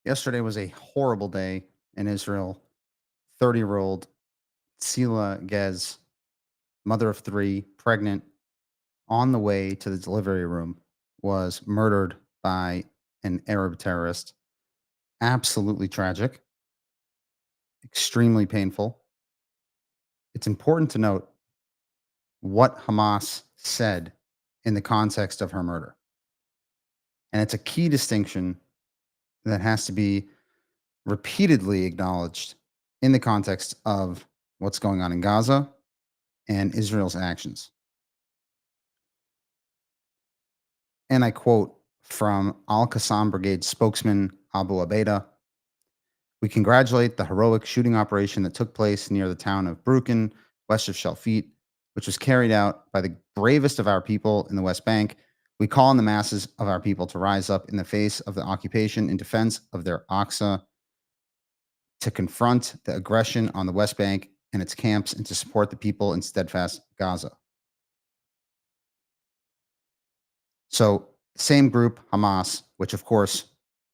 Yesterday was a horrible day in Israel. 30-year-old Sila Gez, mother of three, pregnant, on the way to the delivery room, was murdered by an Arab terrorist. Absolutely tragic, extremely painful. It's important to note what Hamas said in the context of her murder. And it's a key distinction that has to be repeatedly acknowledged in the context of what's going on in Gaza and Israel's actions. And I quote from Al Qassam Brigade spokesman Abu Abeda: "We congratulate the heroic shooting operation that took place near the town of Brukin, west of Shalfit, which was carried out by the bravest of our people in the West Bank. We call on the masses of our people to rise up in the face of the occupation in defense of their Aqsa, to confront the aggression on the West Bank and its camps, and to support the people in steadfast Gaza." So, same group, Hamas, which of course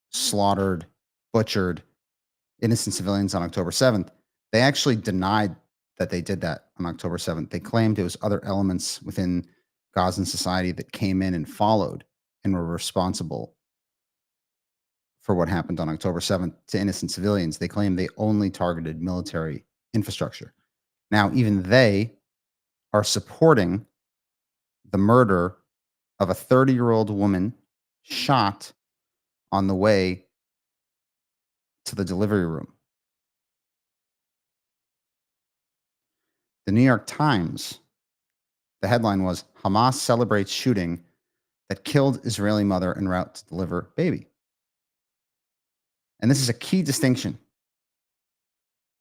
slaughtered, butchered innocent civilians on October 7th, they actually denied that they did that on October 7th. They claimed it was other elements within Gazan society that came in and followed and were responsible for what happened on October 7th to innocent civilians. They claimed they only targeted military infrastructure. Now, even they are supporting the murder of a 30-year-old woman shot on the way to the delivery room. The New York Times, the headline was Hamas celebrates shooting that killed Israeli mother en route to deliver baby. And this is a key distinction.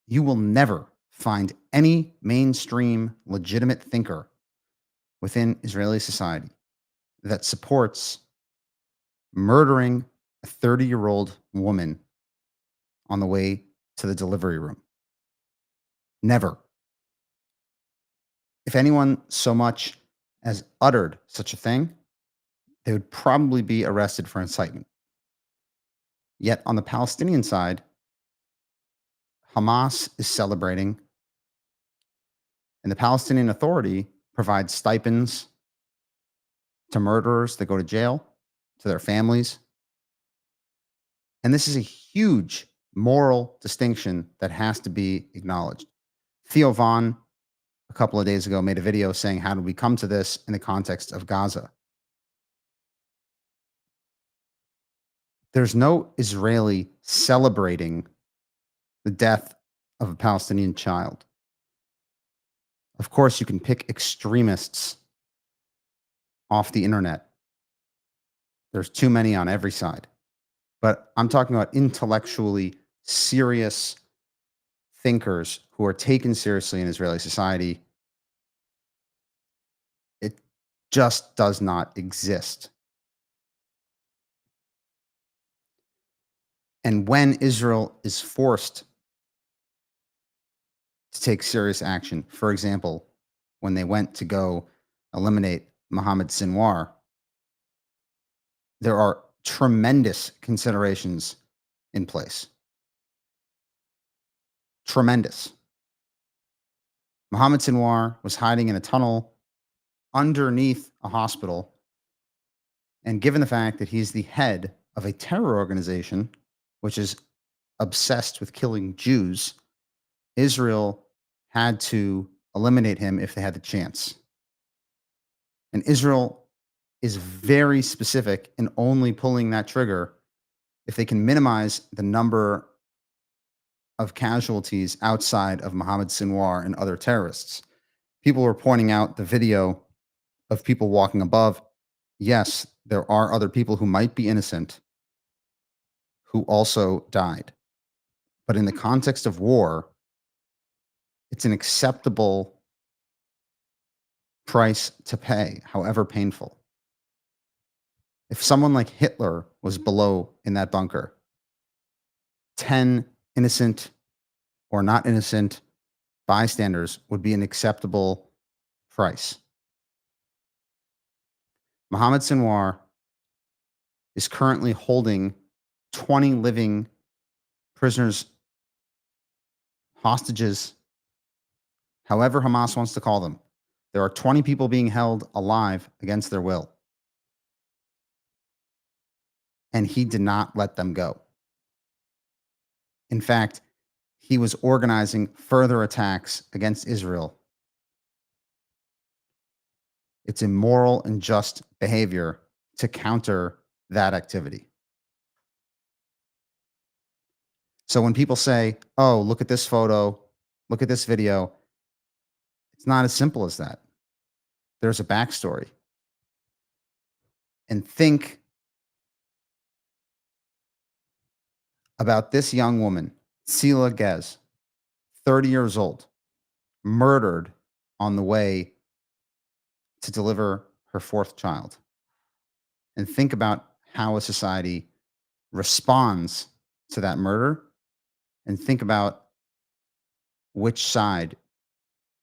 You will never find any mainstream legitimate thinker within Israeli society that supports murdering a 30-year-old woman on the way to the delivery room. Never. If anyone so much as uttered such a thing, they would probably be arrested for incitement. Yet on the Palestinian side, Hamas is celebrating, and the Palestinian Authority provides stipends to murderers that go to jail, to their families. And this is a huge moral distinction that has to be acknowledged. Theo Vaughn, a couple of days ago, made a video saying, "How did we come to this in the context of Gaza?" There's no Israeli celebrating the death of a Palestinian child. Of course, you can pick extremists off the internet. There's too many on every side. But I'm talking about intellectually serious thinkers who are taken seriously in Israeli society. It just does not exist. And when Israel is forced to take serious action, for example, when they went to go eliminate Mohammed Sinwar, there are tremendous considerations in place. Tremendous. Mohammed Sinwar was hiding in a tunnel underneath a hospital. And given the fact that he's the head of a terror organization, which is obsessed with killing Jews, Israel had to eliminate him if they had the chance. And Israel is very specific in only pulling that trigger if they can minimize the number of casualties outside of Mohammed Sinwar and other terrorists. People were pointing out the video of people walking above. Yes, there are other people who might be innocent who also died. But in the context of war, it's an acceptable price to pay, however painful. If someone like Hitler was below in that bunker, 10 innocent or not innocent bystanders would be an acceptable price. Mohammed Sinwar is currently holding 20 living prisoners, hostages, however Hamas wants to call them. There are 20 people being held alive against their will, and he did not let them go. In fact, he was organizing further attacks against Israel. It's immoral and just behavior to counter that activity. So when people say, "Oh, look at this photo, look at this video," it's not as simple as that. There's a backstory. And think about this young woman, Sila Gez, 30 years old, murdered on the way to deliver her fourth child. And think about how a society responds to that murder, and think about which side